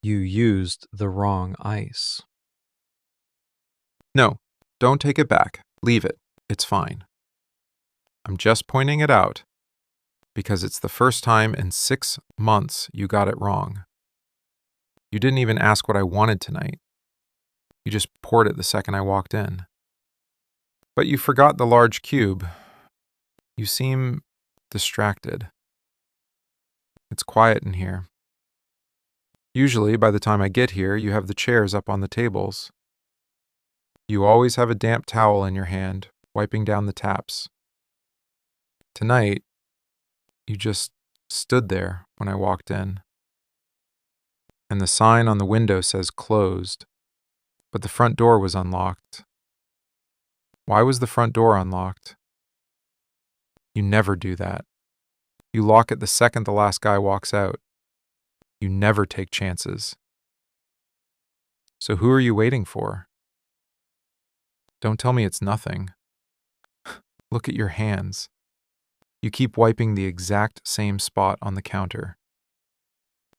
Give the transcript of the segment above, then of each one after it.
You used the wrong ice. No, don't take it back. Leave it. It's fine. I'm just pointing it out because it's the first time in 6 months you got it wrong. You didn't even ask what I wanted tonight. You just poured it the second I walked in. But you forgot the large cube. You seem distracted. It's quiet in here. Usually, by the time I get here, you have the chairs up on the tables. You always have a damp towel in your hand, wiping down the taps. Tonight, you just stood there when I walked in. And the sign on the window says closed, but the front door was unlocked. Why was the front door unlocked? You never do that. You lock it the second the last guy walks out. You never take chances. So who are you waiting for? Don't tell me it's nothing. Look at your hands. You keep wiping the exact same spot on the counter.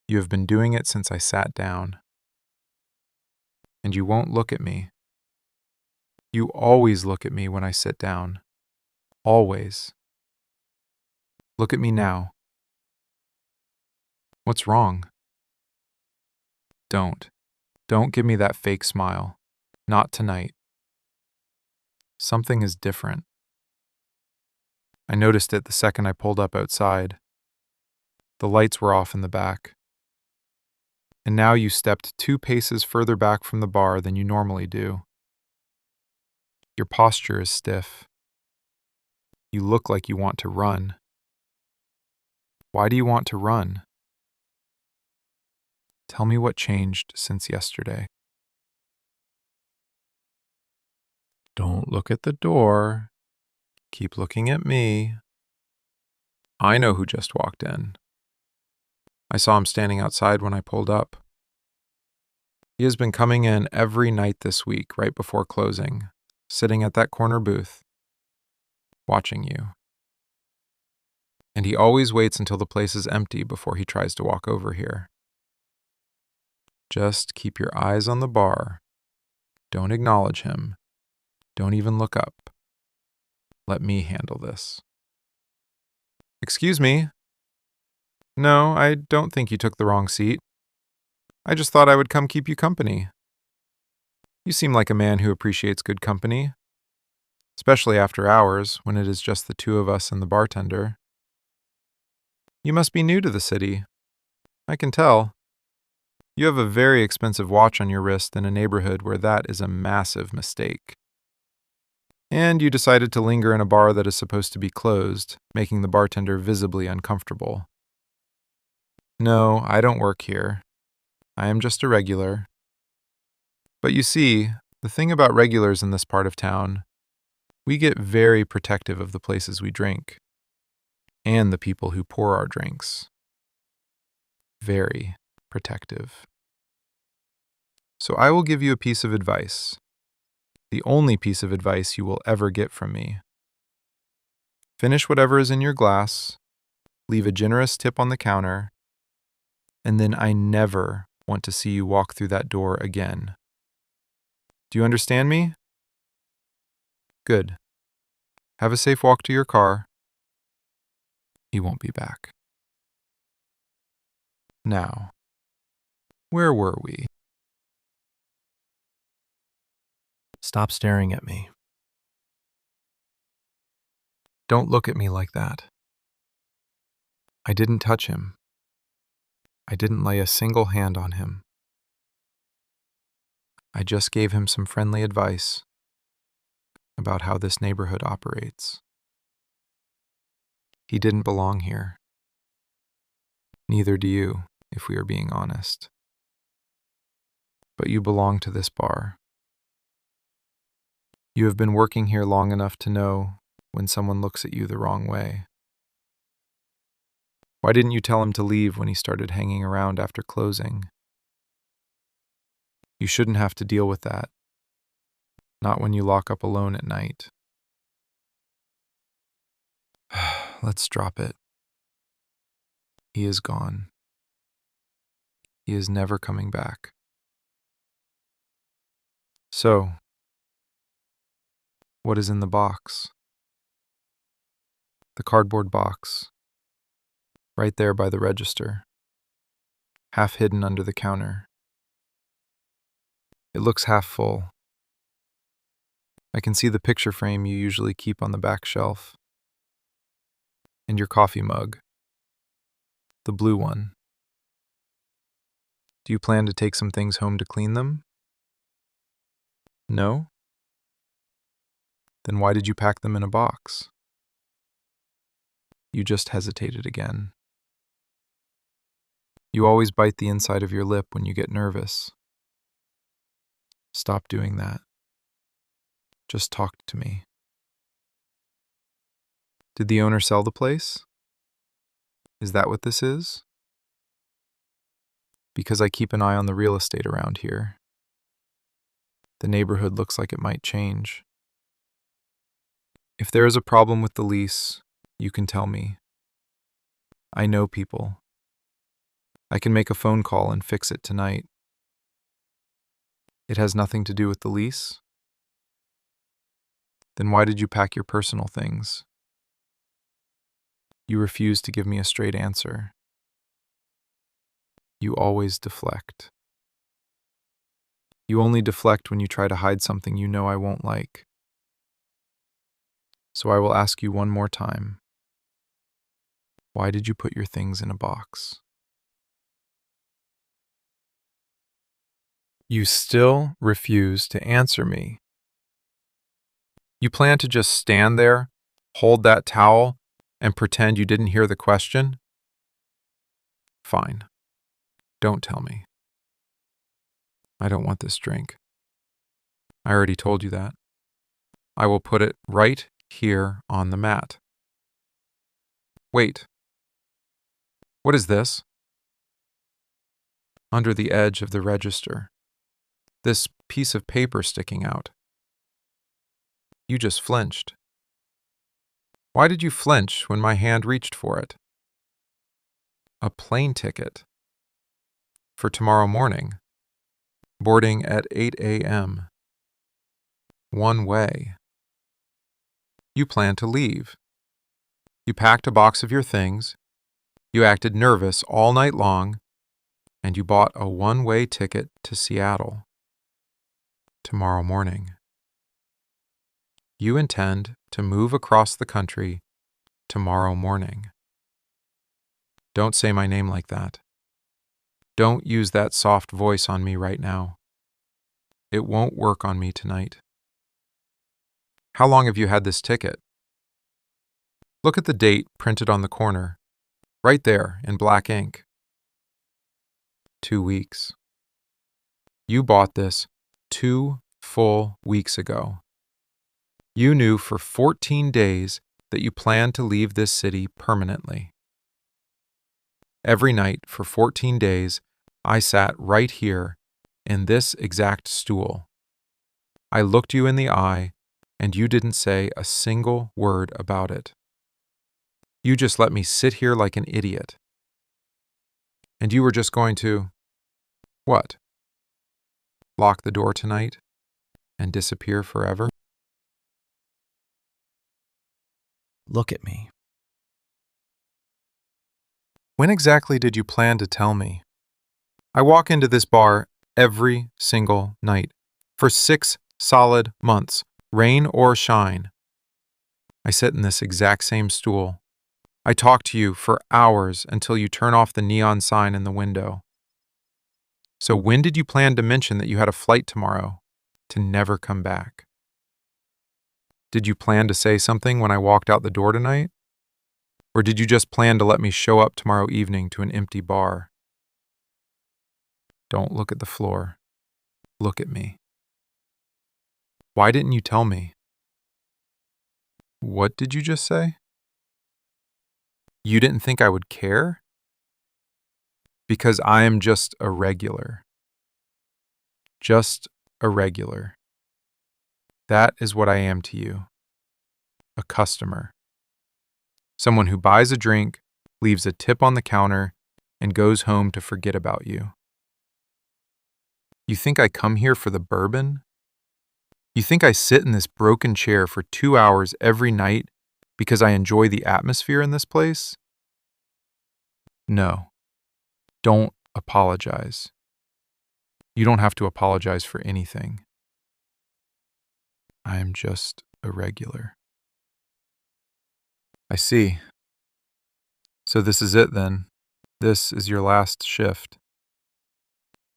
You have been doing it since I sat down. And you won't look at me. You always look at me when I sit down. Always. Look at me now. What's wrong? Don't. Don't give me that fake smile. Not tonight. Something is different. I noticed it the second I pulled up outside. The lights were off in the back. And now you stepped 2 paces further back from the bar than you normally do. Your posture is stiff. You look like you want to run. Why do you want to run? Tell me what changed since yesterday. Don't look at the door. Keep looking at me. I know who just walked in. I saw him standing outside when I pulled up. He has been coming in every night this week, right before closing, sitting at that corner booth, watching you. And he always waits until the place is empty before he tries to walk over here. Just keep your eyes on the bar. Don't acknowledge him. Don't even look up. Let me handle this. Excuse me. No, I don't think you took the wrong seat. I just thought I would come keep you company. You seem like a man who appreciates good company, especially after hours when it is just the 2 of us and the bartender. You must be new to the city. I can tell. You have a very expensive watch on your wrist in a neighborhood where that is a massive mistake. And you decided to linger in a bar that is supposed to be closed, making the bartender visibly uncomfortable. No, I don't work here. I am just a regular. But you see, the thing about regulars in this part of town, we get very protective of the places we drink, and the people who pour our drinks. Very protective. So I will give you a piece of advice. The only piece of advice you will ever get from me. Finish whatever is in your glass, leave a generous tip on the counter, and then I never want to see you walk through that door again. Do you understand me? Good. Have a safe walk to your car. He won't be back. Now, where were we? Stop staring at me. Don't look at me like that. I didn't touch him. I didn't lay a single hand on him. I just gave him some friendly advice about how this neighborhood operates. He didn't belong here. Neither do you, if we are being honest. But you belong to this bar. You have been working here long enough to know when someone looks at you the wrong way. Why didn't you tell him to leave when he started hanging around after closing? You shouldn't have to deal with that. Not when you lock up alone at night. Let's drop it. He is gone. He is never coming back. So, what is in the box? The cardboard box, right there by the register, half hidden under the counter. It looks half full. I can see the picture frame you usually keep on the back shelf. And your coffee mug, the blue one. Do you plan to take some things home to clean them? No? Then why did you pack them in a box? You just hesitated again. You always bite the inside of your lip when you get nervous. Stop doing that. Just talk to me. Did the owner sell the place? Is that what this is? Because I keep an eye on the real estate around here. The neighborhood looks like it might change. If there is a problem with the lease, you can tell me. I know people. I can make a phone call and fix it tonight. It has nothing to do with the lease? Then why did you pack your personal things? You refuse to give me a straight answer. You always deflect. You only deflect when you try to hide something you know I won't like. So I will ask you one more time. Why did you put your things in a box? You still refuse to answer me. You plan to just stand there, hold that towel, and pretend you didn't hear the question? Fine. Don't tell me. I don't want this drink. I already told you that. I will put it right here on the mat. Wait. What is this? Under the edge of the register. This piece of paper sticking out. You just flinched. Why did you flinch when my hand reached for it? A plane ticket. For tomorrow morning. Boarding at 8 a.m. One way. You plan to leave. You packed a box of your things. You acted nervous all night long. And you bought a one-way ticket to Seattle. Tomorrow morning. You intend to move across the country tomorrow morning. Don't say my name like that. Don't use that soft voice on me right now. It won't work on me tonight. How long have you had this ticket? Look at the date printed on the corner, right there in black ink. 2 weeks. You bought this 2 full weeks ago. You knew for 14 days that you planned to leave this city permanently. Every night for 14 days, I sat right here in this exact stool. I looked you in the eye, and you didn't say a single word about it. You just let me sit here like an idiot. And you were just going to, what? Lock the door tonight and disappear forever? Look at me. When exactly did you plan to tell me? I walk into this bar every single night for 6 solid months, rain or shine. I sit in this exact same stool. I talk to you for hours until you turn off the neon sign in the window. So when did you plan to mention that you had a flight tomorrow to never come back? Did you plan to say something when I walked out the door tonight? Or did you just plan to let me show up tomorrow evening to an empty bar? Don't look at the floor. Look at me. Why didn't you tell me? What did you just say? You didn't think I would care? Because I am just a regular. Just a regular. That is what I am to you. A customer. Someone who buys a drink, leaves a tip on the counter, and goes home to forget about you. You think I come here for the bourbon? You think I sit in this broken chair for 2 hours every night because I enjoy the atmosphere in this place? No, don't apologize. You don't have to apologize for anything. I am just irregular. I see. So this is it then. This is your last shift.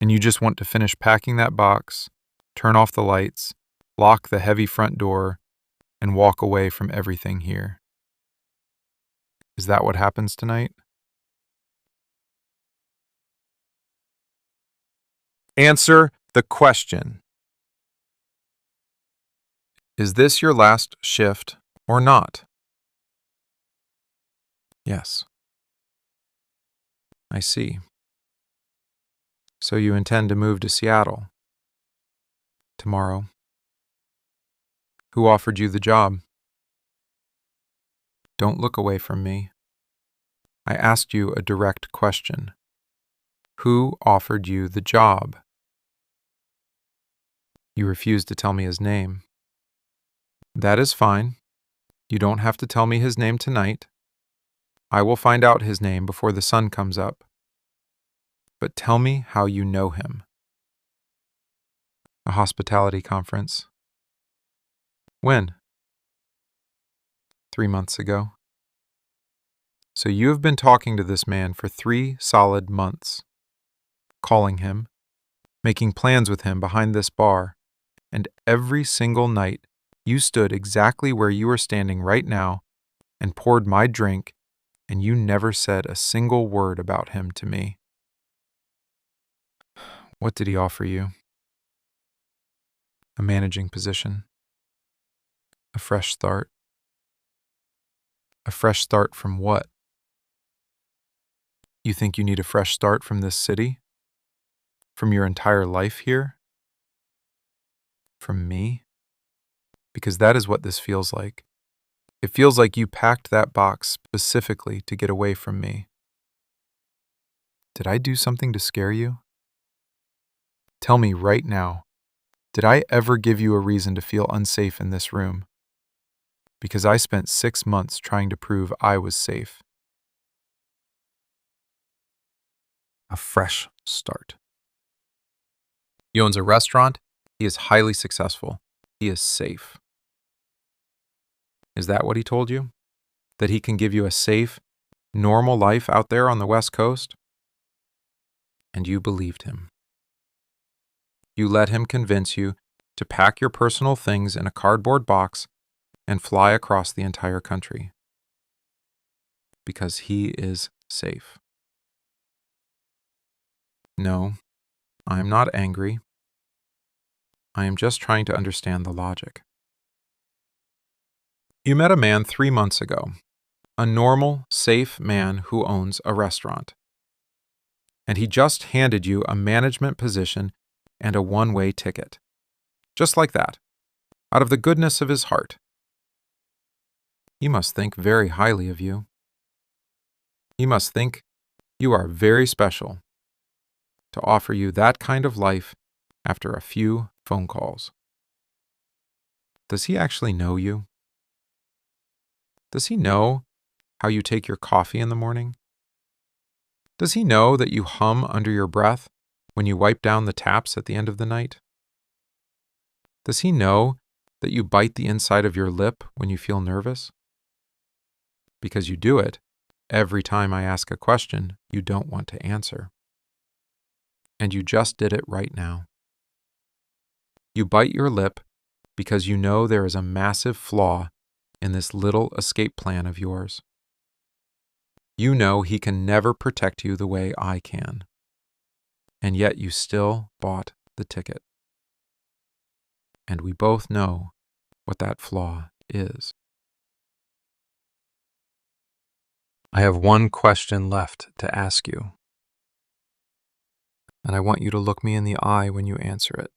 And you just want to finish packing that box, turn off the lights, lock the heavy front door, and walk away from everything here. Is that what happens tonight? Answer the question. Is this your last shift or not? Yes. I see. So you intend to move to Seattle tomorrow. Who offered you the job? Don't look away from me. I asked you a direct question. Who offered you the job? You refused to tell me his name. That is fine. You don't have to tell me his name tonight. I will find out his name before the sun comes up. But tell me how you know him. A hospitality conference. When? 3 months ago. So you have been talking to this man for 3 solid months, calling him, making plans with him behind this bar, and every single night you stood exactly where you are standing right now and poured my drink, and you never said a single word about him to me. What did he offer you? A managing position. A fresh start. A fresh start from what? You think you need a fresh start from this city? From your entire life here? From me? Because that is what this feels like. It feels like you packed that box specifically to get away from me. Did I do something to scare you? Tell me right now, did I ever give you a reason to feel unsafe in this room? Because I spent 6 months trying to prove I was safe. A fresh start. He owns a restaurant. He is highly successful. He is safe. Is that what he told you? That he can give you a safe, normal life out there on the West Coast? And you believed him. You let him convince you to pack your personal things in a cardboard box and fly across the entire country. Because he is safe. No, I am not angry. I am just trying to understand the logic. You met a man 3 months ago, a normal, safe man who owns a restaurant. And he just handed you a management position and a one-way ticket. Just like that, out of the goodness of his heart. He must think very highly of you. He must think you are very special to offer you that kind of life after a few phone calls. Does he actually know you? Does he know how you take your coffee in the morning? Does he know that you hum under your breath when you wipe down the taps at the end of the night? Does he know that you bite the inside of your lip when you feel nervous? Because you do it every time I ask a question you don't want to answer. And you just did it right now. You bite your lip because you know there is a massive flaw in this little escape plan of yours. You know he can never protect you the way I can. And yet you still bought the ticket. And we both know what that flaw is. I have one question left to ask you. And I want you to look me in the eye when you answer it.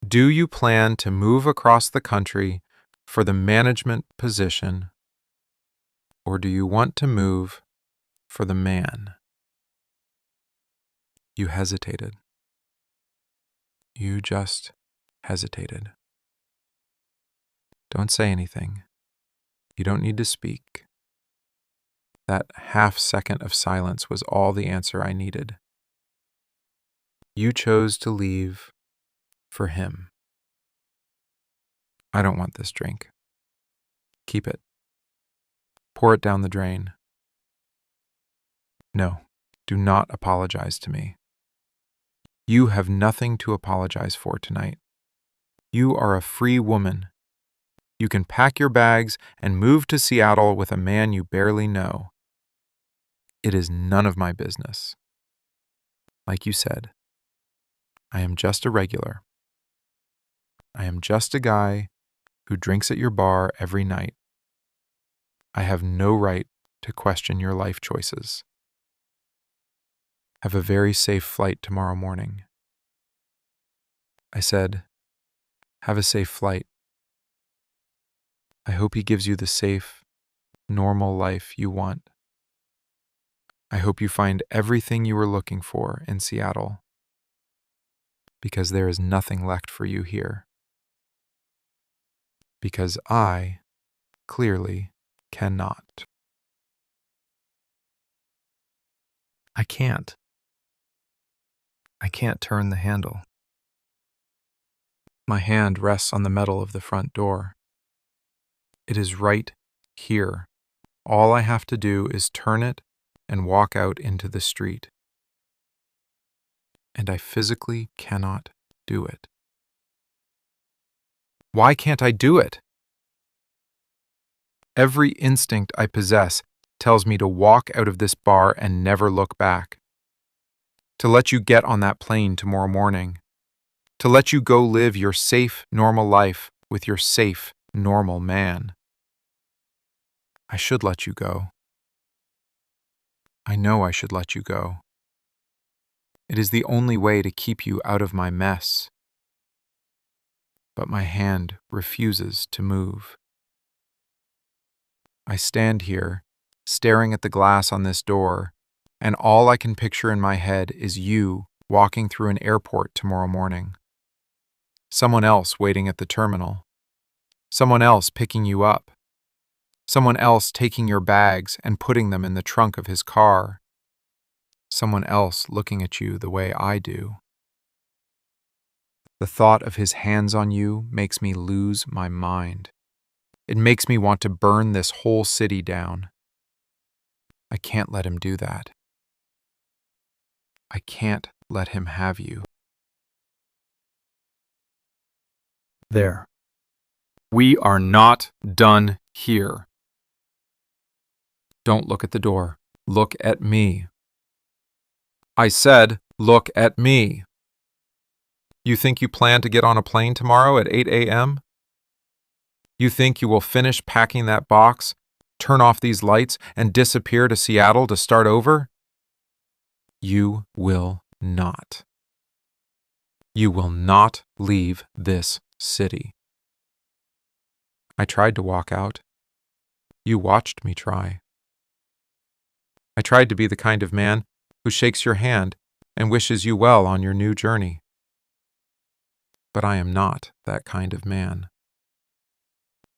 Do you plan to move across the country for the management position, or do you want to move for the man? You hesitated. You just hesitated. Don't say anything. You don't need to speak. That half second of silence was all the answer I needed. You chose to leave for him. I don't want this drink. Keep it. Pour it down the drain. No, do not apologize to me. You have nothing to apologize for tonight. You are a free woman. You can pack your bags and move to Seattle with a man you barely know. It is none of my business. Like you said, I am just a regular. I am just a guy who drinks at your bar every night. I have no right to question your life choices. Have a very safe flight tomorrow morning. I said, have a safe flight. I hope he gives you the safe, normal life you want. I hope you find everything you were looking for in Seattle, because there is nothing left for you here. Because I clearly cannot. I can't. I can't turn the handle. My hand rests on the metal of the front door. It is right here. All I have to do is turn it and walk out into the street. And I physically cannot do it. Why can't I do it? Every instinct I possess tells me to walk out of this bar and never look back. To let you get on that plane tomorrow morning. To let you go live your safe, normal life with your safe, normal man. I should let you go. I know I should let you go. It is the only way to keep you out of my mess. But my hand refuses to move. I stand here, staring at the glass on this door, and all I can picture in my head is you walking through an airport tomorrow morning. Someone else waiting at the terminal. Someone else picking you up. Someone else taking your bags and putting them in the trunk of his car. Someone else looking at you the way I do. The thought of his hands on you makes me lose my mind. It makes me want to burn this whole city down. I can't let him do that. I can't let him have you. There. We are not done here. Don't look at the door. Look at me. I said, look at me. You think you plan to get on a plane tomorrow at 8 a.m.? You think you will finish packing that box, turn off these lights, and disappear to Seattle to start over? You will not. You will not leave this city. I tried to walk out. You watched me try. I tried to be the kind of man who shakes your hand and wishes you well on your new journey. But I am not that kind of man.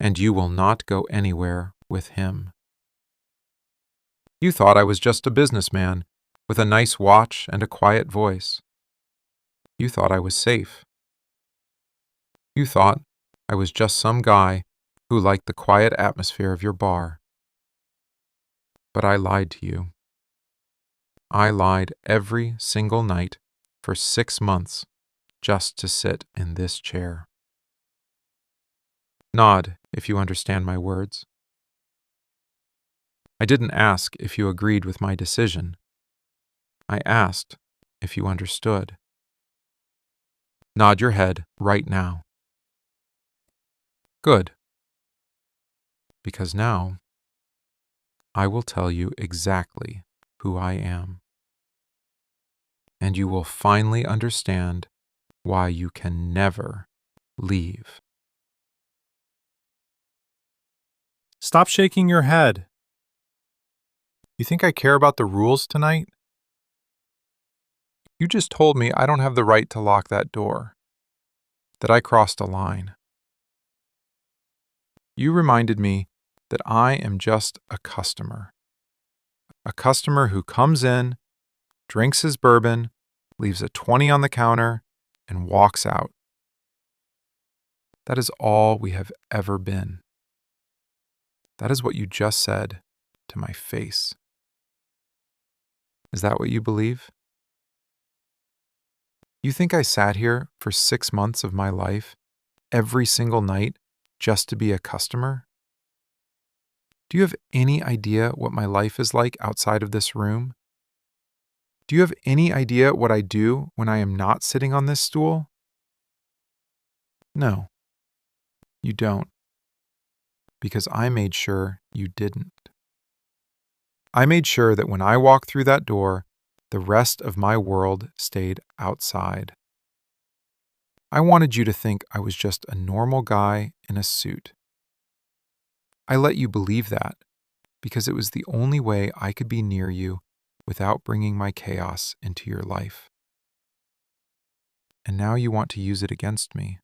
And you will not go anywhere with him. You thought I was just a businessman with a nice watch and a quiet voice. You thought I was safe. You thought I was just some guy who liked the quiet atmosphere of your bar. But I lied to you. I lied every single night for 6 months just to sit in this chair. Nod if you understand my words. I didn't ask if you agreed with my decision. I asked if you understood. Nod your head right now. Good. Because now, I will tell you exactly who I am. And you will finally understand why you can never leave. Stop shaking your head. You think I care about the rules tonight? You just told me I don't have the right to lock that door. that I crossed a line. You reminded me that I am just a customer who comes in, drinks his bourbon, leaves a 20 on the counter, and walks out. That is all we have ever been. That is what you just said to my face. Is that what you believe? You think I sat here for 6 months of my life, every single night, just to be a customer? Do you have any idea what my life is like outside of this room? Do you have any idea what I do when I am not sitting on this stool? No, you don't, because I made sure you didn't. I made sure that when I walked through that door, the rest of my world stayed outside. I wanted you to think I was just a normal guy in a suit. I let you believe that because it was the only way I could be near you without bringing my chaos into your life. And now you want to use it against me.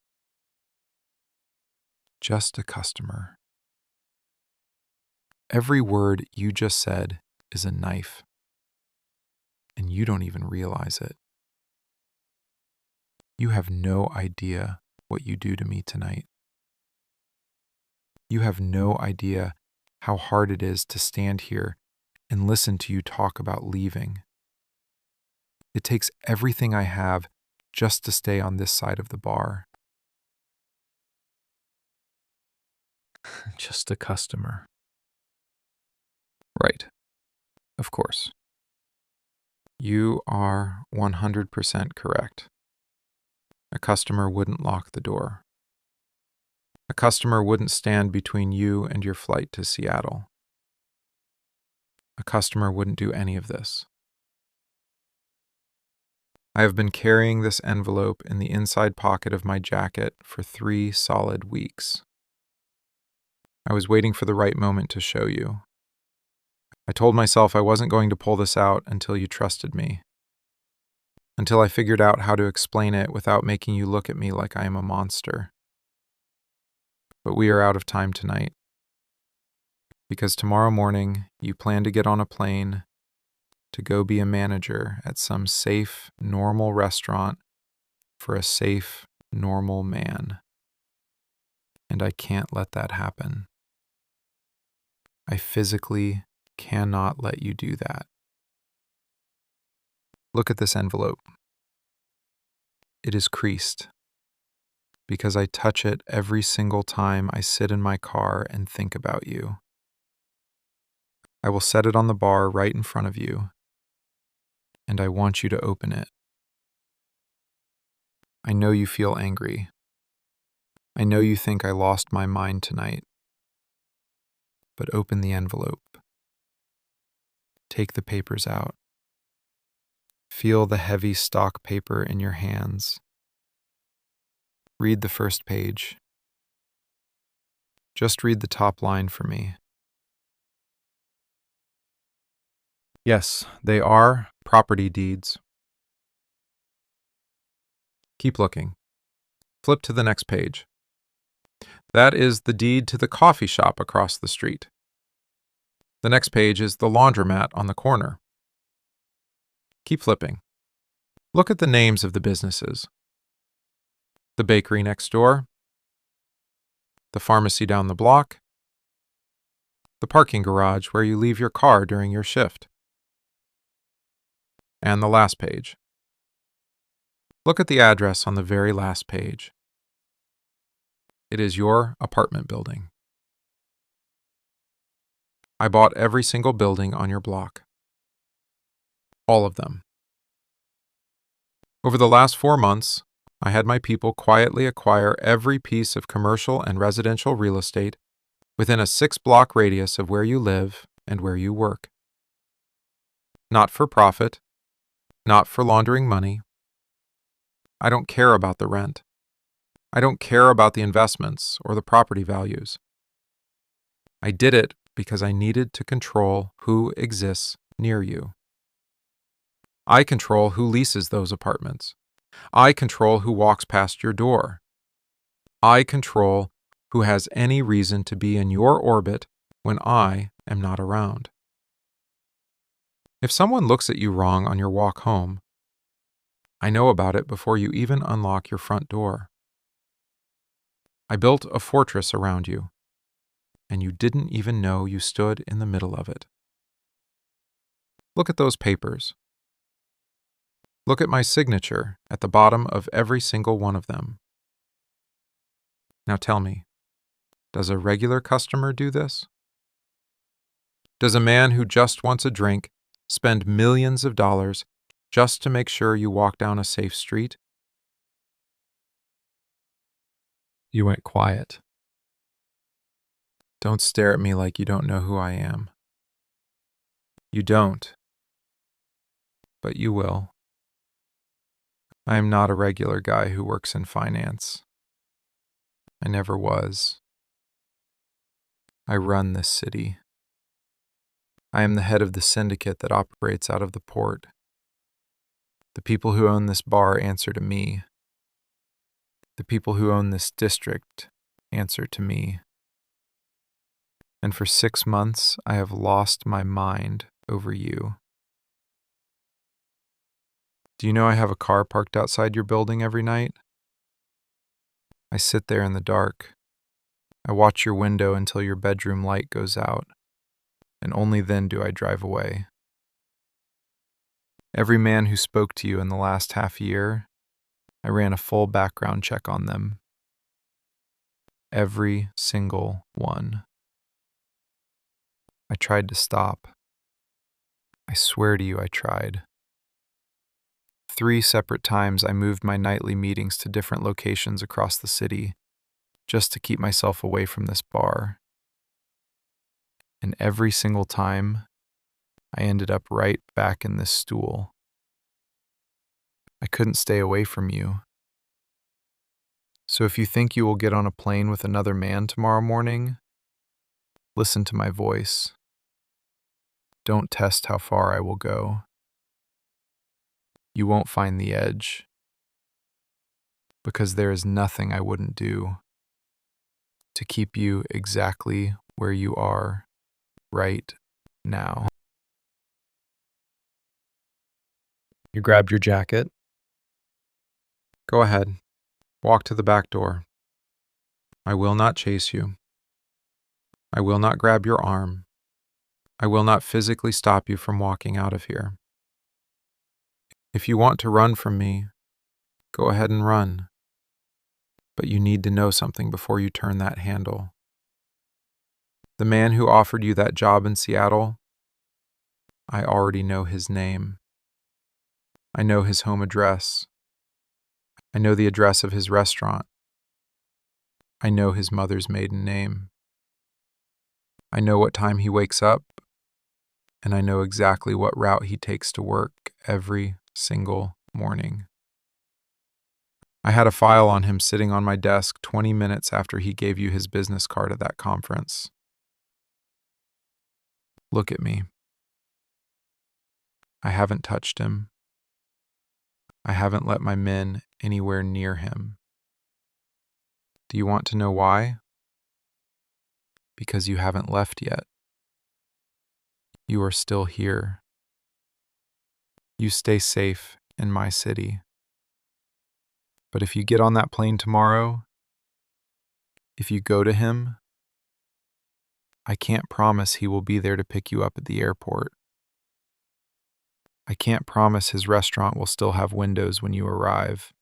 Just a customer. Every word you just said is a knife, and you don't even realize it. You have no idea what you do to me tonight. You have no idea how hard it is to stand here and listen to you talk about leaving. It takes everything I have just to stay on this side of the bar. Just a customer. Right. Of course. You are 100% correct. A customer wouldn't lock the door. A customer wouldn't stand between you and your flight to Seattle. A customer wouldn't do any of this. I have been carrying this envelope in the inside pocket of my jacket for 3 solid weeks. I was waiting for the right moment to show you. I told myself I wasn't going to pull this out until you trusted me, until I figured out how to explain it without making you look at me like I am a monster. But we are out of time tonight, because tomorrow morning you plan to get on a plane to go be a manager at some safe, normal restaurant for a safe, normal man. And I can't let that happen. I physically cannot let you do that. Look at this envelope. It is creased because I touch it every single time I sit in my car and think about you. I will set it on the bar right in front of you, and I want you to open it. I know you feel angry. I know you think I lost my mind tonight. But open the envelope. Take the papers out. Feel the heavy stock paper in your hands. Read the first page. Just read the top line for me. Yes, they are property deeds. Keep looking. Flip to the next page. That is the deed to the coffee shop across the street. The next page is the laundromat on the corner. Keep flipping. Look at the names of the businesses. The bakery next door, the pharmacy down the block, the parking garage where you leave your car during your shift. And the last page. Look at the address on the very last page. It is your apartment building. I bought every single building on your block. All of them. Over the last 4 months, I had my people quietly acquire every piece of commercial and residential real estate within a 6-block radius of where you live and where you work. Not for profit, not for laundering money. I don't care about the rent. I don't care about the investments or the property values. I did it because I needed to control who exists near you. I control who leases those apartments. I control who walks past your door. I control who has any reason to be in your orbit when I am not around. If someone looks at you wrong on your walk home, I know about it before you even unlock your front door. I built a fortress around you, and you didn't even know you stood in the middle of it. Look at those papers. Look at my signature at the bottom of every single one of them. Now tell me, does a regular customer do this? Does a man who just wants a drink spend millions of dollars just to make sure you walk down a safe street? You went quiet. Don't stare at me like you don't know who I am. You don't, but you will. I am not a regular guy who works in finance. I never was. I run this city. I am the head of the syndicate that operates out of the port. The people who own this bar answer to me. The people who own this district answer to me. And for 6 months, I have lost my mind over you. Do you know I have a car parked outside your building every night? I sit there in the dark. I watch your window until your bedroom light goes out, and only then do I drive away. Every man who spoke to you in the last half year, I ran a full background check on them. Every single one. I tried to stop. I swear to you I tried. 3 separate times I moved my nightly meetings to different locations across the city just to keep myself away from this bar. And every single time, I ended up right back in this stool. I couldn't stay away from you. So if you think you will get on a plane with another man tomorrow morning, listen to my voice. Don't test how far I will go. You won't find the edge, because there is nothing I wouldn't do to keep you exactly where you are right now. You grabbed your jacket. Go ahead. Walk to the back door. I will not chase you. I will not grab your arm. I will not physically stop you from walking out of here. If you want to run from me, go ahead and run. But you need to know something before you turn that handle. The man who offered you that job in Seattle, I already know his name. I know his home address. I know the address of his restaurant. I know his mother's maiden name. I know what time he wakes up, and I know exactly what route he takes to work every single morning. I had a file on him sitting on my desk 20 minutes after he gave you his business card at that conference. Look at me. I haven't touched him. I haven't let my men anywhere near him. Do you want to know why? Because you haven't left yet. You are still here. You stay safe in my city. But if you get on that plane tomorrow, if you go to him, I can't promise he will be there to pick you up at the airport. I can't promise his restaurant will still have windows when you arrive.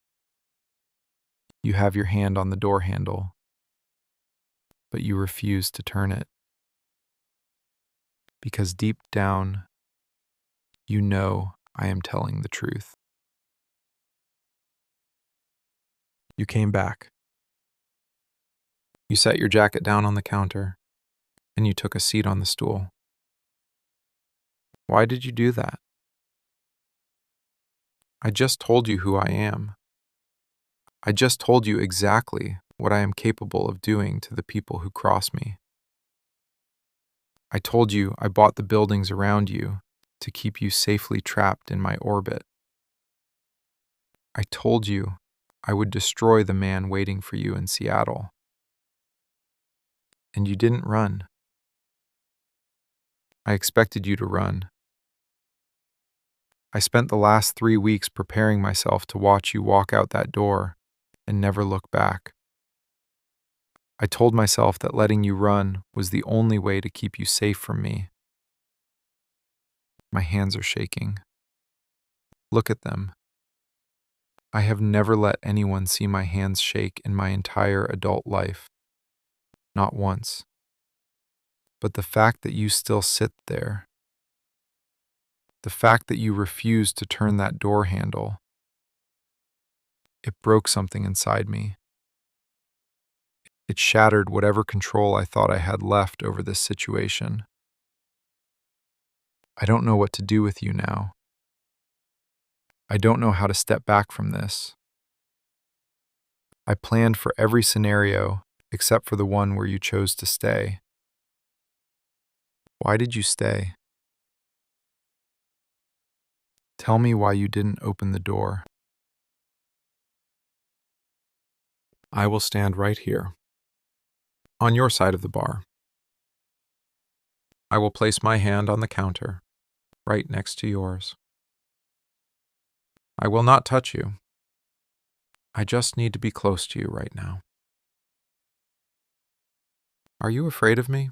You have your hand on the door handle, but you refuse to turn it. Because deep down, you know I am telling the truth. You came back. You set your jacket down on the counter, and you took a seat on the stool. Why did you do that? I just told you who I am. I just told you exactly what I am capable of doing to the people who cross me. I told you I bought the buildings around you to keep you safely trapped in my orbit. I told you I would destroy the man waiting for you in Seattle. And you didn't run. I expected you to run. I spent the last 3 weeks preparing myself to watch you walk out that door and never look back. I told myself that letting you run was the only way to keep you safe from me. My hands are shaking. Look at them. I have never let anyone see my hands shake in my entire adult life. Not once. But the fact that you still sit there, the fact that you refuse to turn that door handle, it broke something inside me. It shattered whatever control I thought I had left over this situation. I don't know what to do with you now. I don't know how to step back from this. I planned for every scenario except for the one where you chose to stay. Why did you stay? Tell me why you didn't open the door. I will stand right here, on your side of the bar. I will place my hand on the counter, right next to yours. I will not touch you. I just need to be close to you right now. Are you afraid of me?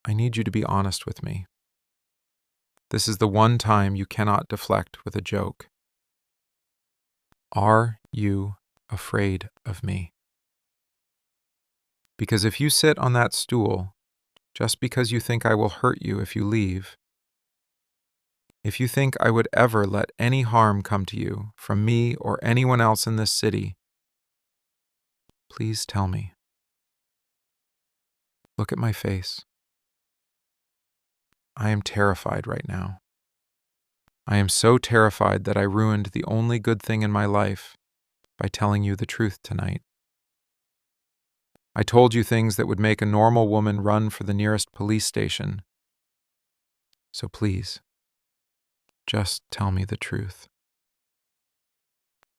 I need you to be honest with me. This is the one time you cannot deflect with a joke. Are you afraid of me? Because if you sit on that stool, just because you think I will hurt you if you leave, if you think I would ever let any harm come to you from me or anyone else in this city, please tell me. Look at my face. I am terrified right now. I am so terrified that I ruined the only good thing in my life by telling you the truth tonight. I told you things that would make a normal woman run for the nearest police station. So please, just tell me the truth.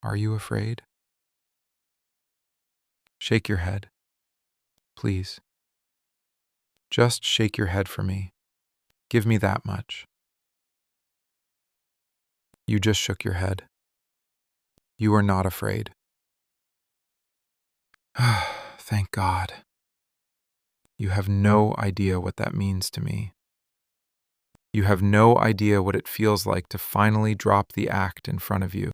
Are you afraid? Shake your head. Please. Just shake your head for me. Give me that much. You just shook your head. You are not afraid. Thank God. You have no idea what that means to me. You have no idea what it feels like to finally drop the act in front of you.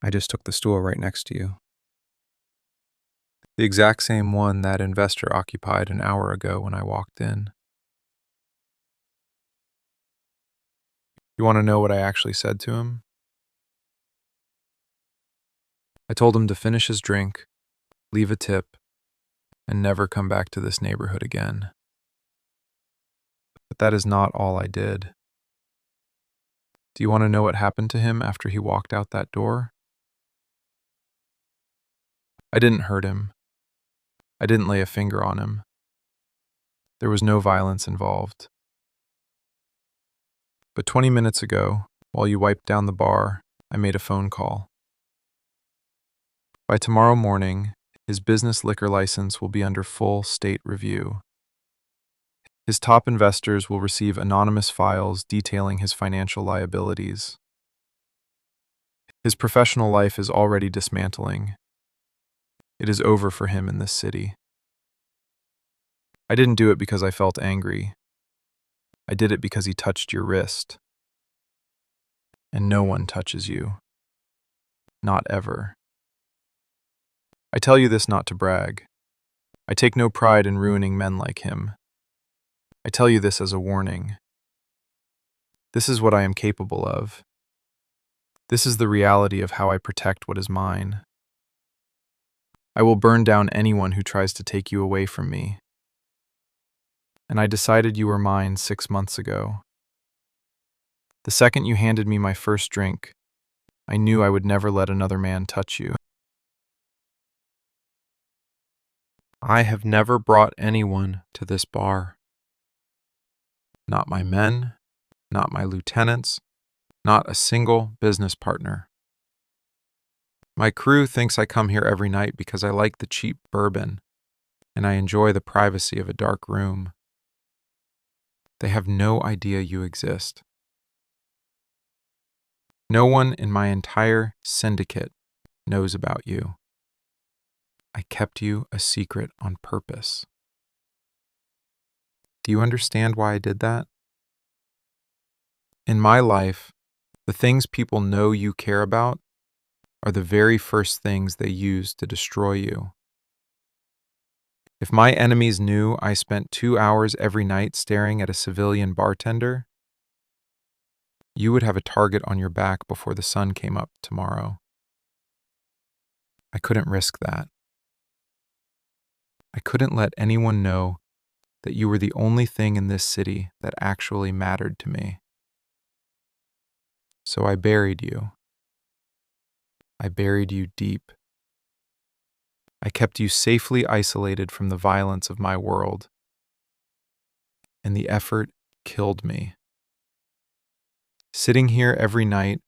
I just took the stool right next to you. The exact same one that investor occupied an hour ago when I walked in. You want to know what I actually said to him? I told him to finish his drink, leave a tip, and never come back to this neighborhood again. But that is not all I did. Do you want to know what happened to him after he walked out that door? I didn't hurt him. I didn't lay a finger on him. There was no violence involved. But 20 minutes ago, while you wiped down the bar, I made a phone call. By tomorrow morning, his business liquor license will be under full state review. His top investors will receive anonymous files detailing his financial liabilities. His professional life is already dismantling. It is over for him in this city. I didn't do it because I felt angry. I did it because he touched your wrist. And no one touches you. Not ever. I tell you this not to brag. I take no pride in ruining men like him. I tell you this as a warning. This is what I am capable of. This is the reality of how I protect what is mine. I will burn down anyone who tries to take you away from me. And I decided you were mine 6 months ago. The second you handed me my first drink, I knew I would never let another man touch you. I have never brought anyone to this bar. Not my men, not my lieutenants, not a single business partner. My crew thinks I come here every night because I like the cheap bourbon and I enjoy the privacy of a dark room. They have no idea you exist. No one in my entire syndicate knows about you. I kept you a secret on purpose. Do you understand why I did that? In my life, the things people know you care about are the very first things they use to destroy you. If my enemies knew I spent 2 hours every night staring at a civilian bartender, you would have a target on your back before the sun came up tomorrow. I couldn't risk that. I couldn't let anyone know that you were the only thing in this city that actually mattered to me. So I buried you. I buried you deep. I kept you safely isolated from the violence of my world. And the effort killed me. Sitting here every night,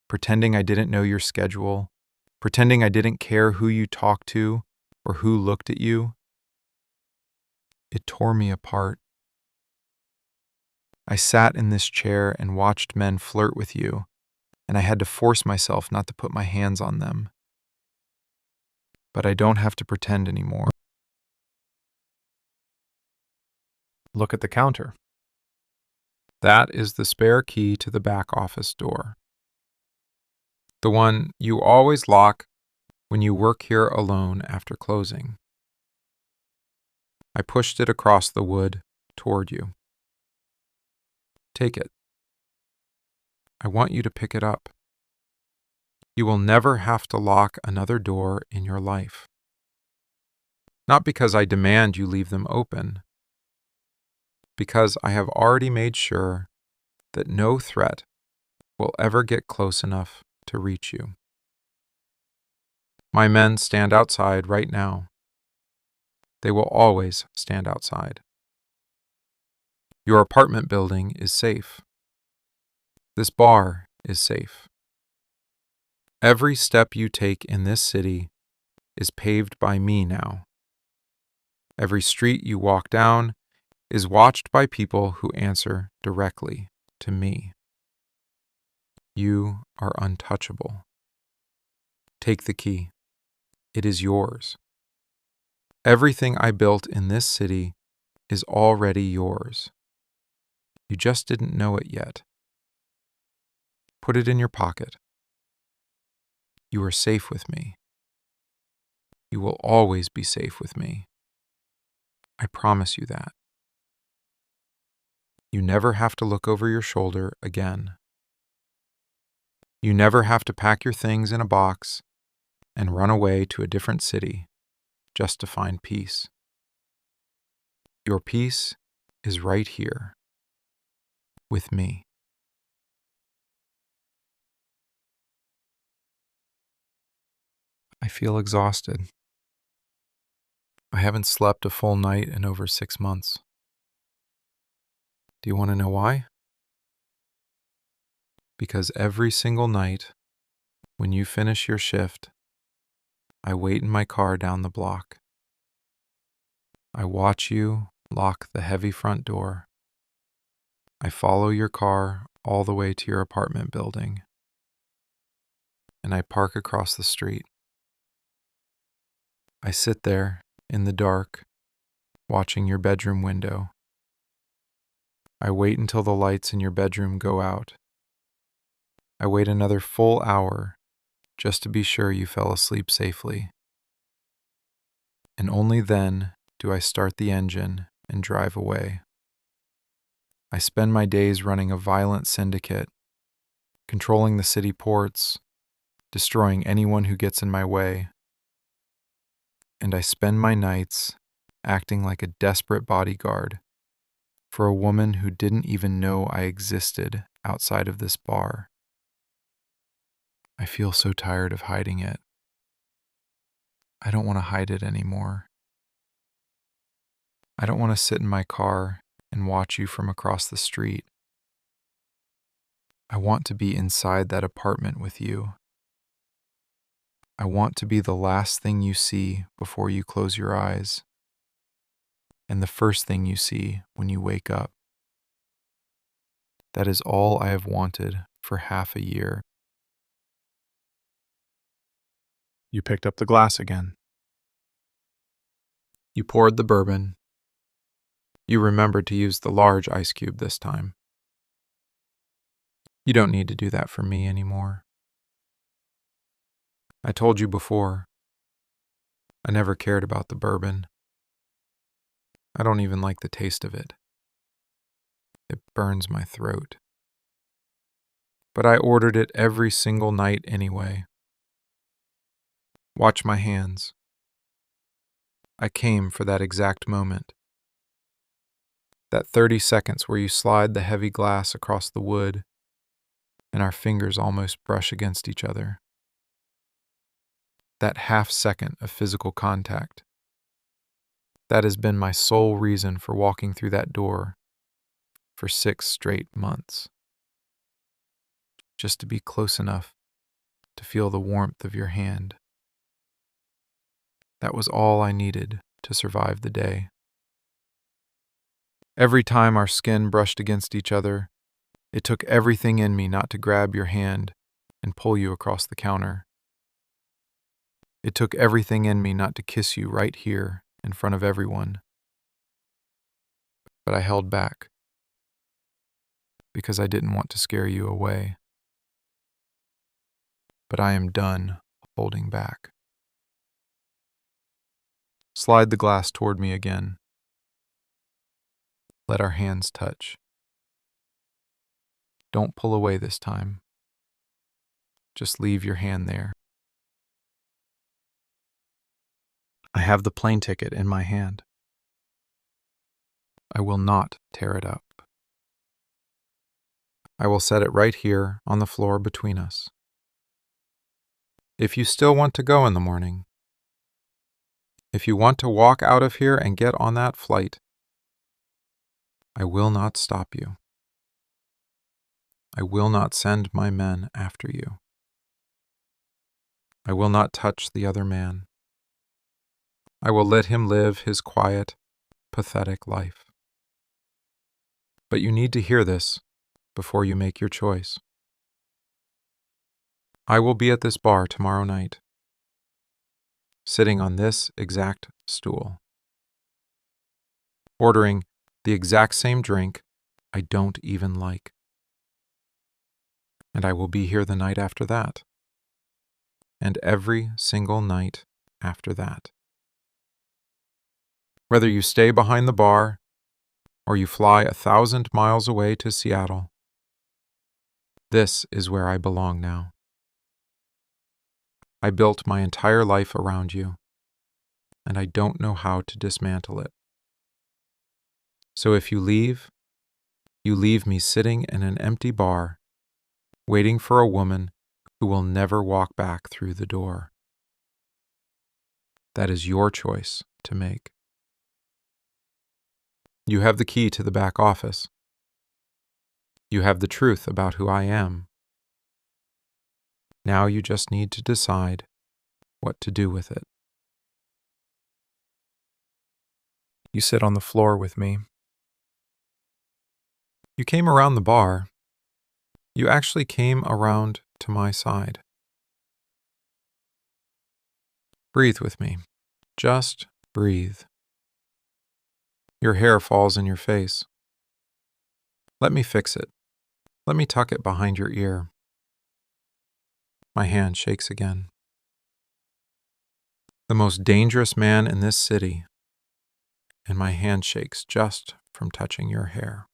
pretending I didn't know your schedule, pretending I didn't care who you talked to or who looked at you, it tore me apart. I sat in this chair and watched men flirt with you, and I had to force myself not to put my hands on them. But I don't have to pretend anymore. Look at the counter. That is the spare key to the back office door. The one you always lock when you work here alone after closing. I pushed it across the wood toward you. Take it. I want you to pick it up. You will never have to lock another door in your life. Not because I demand you leave them open, because I have already made sure that no threat will ever get close enough to reach you. My men stand outside right now. They will always stand outside. Your apartment building is safe. This bar is safe. Every step you take in this city is paved by me now. Every street you walk down is watched by people who answer directly to me. You are untouchable. Take the key. It is yours. Everything I built in this city is already yours. You just didn't know it yet. Put it in your pocket. You are safe with me. You will always be safe with me. I promise you that. You never have to look over your shoulder again. You never have to pack your things in a box and run away to a different city just to find peace. Your peace is right here with me. I feel exhausted. I haven't slept a full night in over 6 months. Do you want to know why? Because every single night, when you finish your shift, I wait in my car down the block. I watch you lock the heavy front door. I follow your car all the way to your apartment building. And I park across the street. I sit there in the dark, watching your bedroom window. I wait until the lights in your bedroom go out. I wait another full hour just to be sure you fell asleep safely. And only then do I start the engine and drive away. I spend my days running a violent syndicate, controlling the city ports, destroying anyone who gets in my way. And I spend my nights acting like a desperate bodyguard for a woman who didn't even know I existed outside of this bar. I feel so tired of hiding it. I don't want to hide it anymore. I don't want to sit in my car and watch you from across the street. I want to be inside that apartment with you. I want to be the last thing you see before you close your eyes, and the first thing you see when you wake up. That is all I have wanted for half a year. You picked up the glass again. You poured the bourbon. You remembered to use the large ice cube this time. You don't need to do that for me anymore. I told you before, I never cared about the bourbon. I don't even like the taste of it. It burns my throat. But I ordered it every single night anyway. Watch my hands. I came for that exact moment. That 30 seconds where you slide the heavy glass across the wood and our fingers almost brush against each other. That half second of physical contact. That has been my sole reason for walking through that door for 6 straight months. Just to be close enough to feel the warmth of your hand. That was all I needed to survive the day. Every time our skin brushed against each other, it took everything in me not to grab your hand and pull you across the counter. It took everything in me not to kiss you right here in front of everyone. But I held back because I didn't want to scare you away. But I am done holding back. Slide the glass toward me again. Let our hands touch. Don't pull away this time. Just leave your hand there. I have the plane ticket in my hand. I will not tear it up. I will set it right here on the floor between us. If you still want to go in the morning, if you want to walk out of here and get on that flight, I will not stop you. I will not send my men after you. I will not touch the other man. I will let him live his quiet, pathetic life. But you need to hear this before you make your choice. I will be at this bar tomorrow night, sitting on this exact stool, ordering the exact same drink I don't even like. And I will be here the night after that, and every single night after that. Whether you stay behind the bar or you fly 1,000 miles away to Seattle, this is where I belong now. I built my entire life around you, and I don't know how to dismantle it. So if you leave me sitting in an empty bar, waiting for a woman who will never walk back through the door. That is your choice to make. You have the key to the back office. You have the truth about who I am. Now you just need to decide what to do with it. You sit on the floor with me. You came around the bar. You actually came around to my side. Breathe with me. Just breathe. Your hair falls in your face. Let me fix it. Let me tuck it behind your ear. My hand shakes again. The most dangerous man in this city, and my hand shakes just from touching your hair.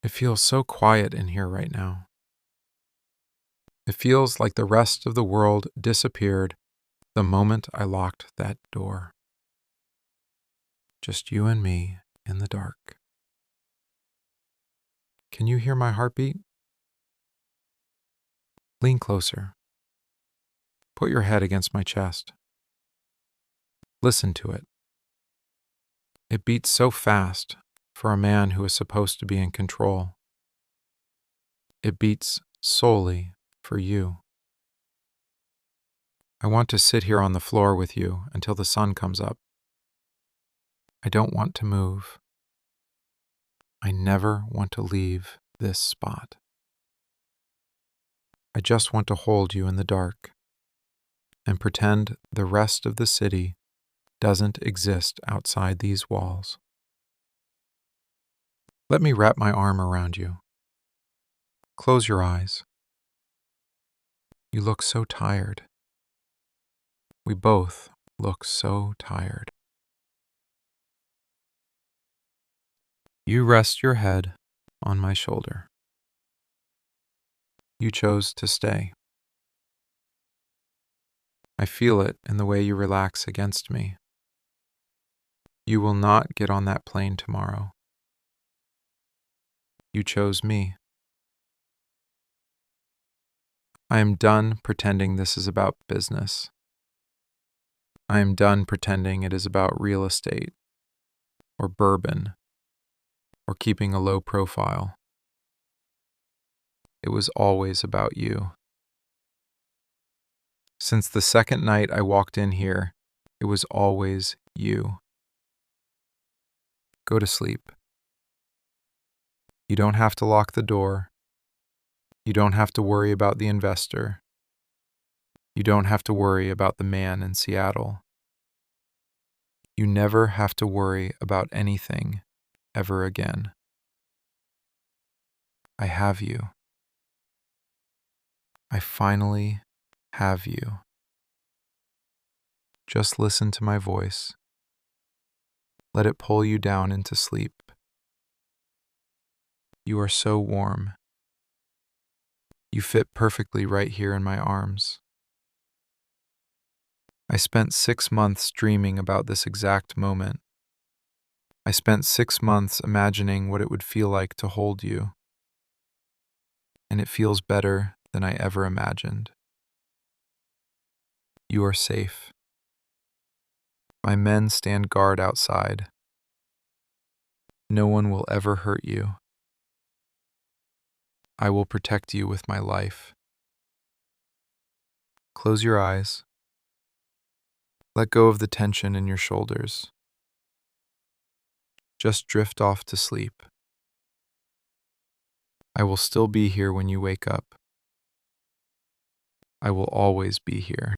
It feels so quiet in here right now. It feels like the rest of the world disappeared the moment I locked that door. Just you and me in the dark. Can you hear my heartbeat? Lean closer. Put your head against my chest. Listen to it. It beats so fast for a man who is supposed to be in control. It beats solely for you. I want to sit here on the floor with you until the sun comes up. I don't want to move. I never want to leave this spot. I just want to hold you in the dark and pretend the rest of the city doesn't exist outside these walls. Let me wrap my arm around you. Close your eyes. You look so tired. We both look so tired. You rest your head on my shoulder. You chose to stay. I feel it in the way you relax against me. You will not get on that plane tomorrow. You chose me. I am done pretending this is about business. I am done pretending it is about real estate, or bourbon, or keeping a low profile. It was always about you. Since the second night I walked in here, it was always you. Go to sleep. You don't have to lock the door. You don't have to worry about the investor. You don't have to worry about the man in Seattle. You never have to worry about anything ever again. I have you. I finally have you. Just listen to my voice. Let it pull you down into sleep. You are so warm. You fit perfectly right here in my arms. I spent 6 months dreaming about this exact moment. I spent 6 months imagining what it would feel like to hold you. And it feels better than I ever imagined. You are safe. My men stand guard outside. No one will ever hurt you. I will protect you with my life. Close your eyes. Let go of the tension in your shoulders. Just drift off to sleep. I will still be here when you wake up. I will always be here.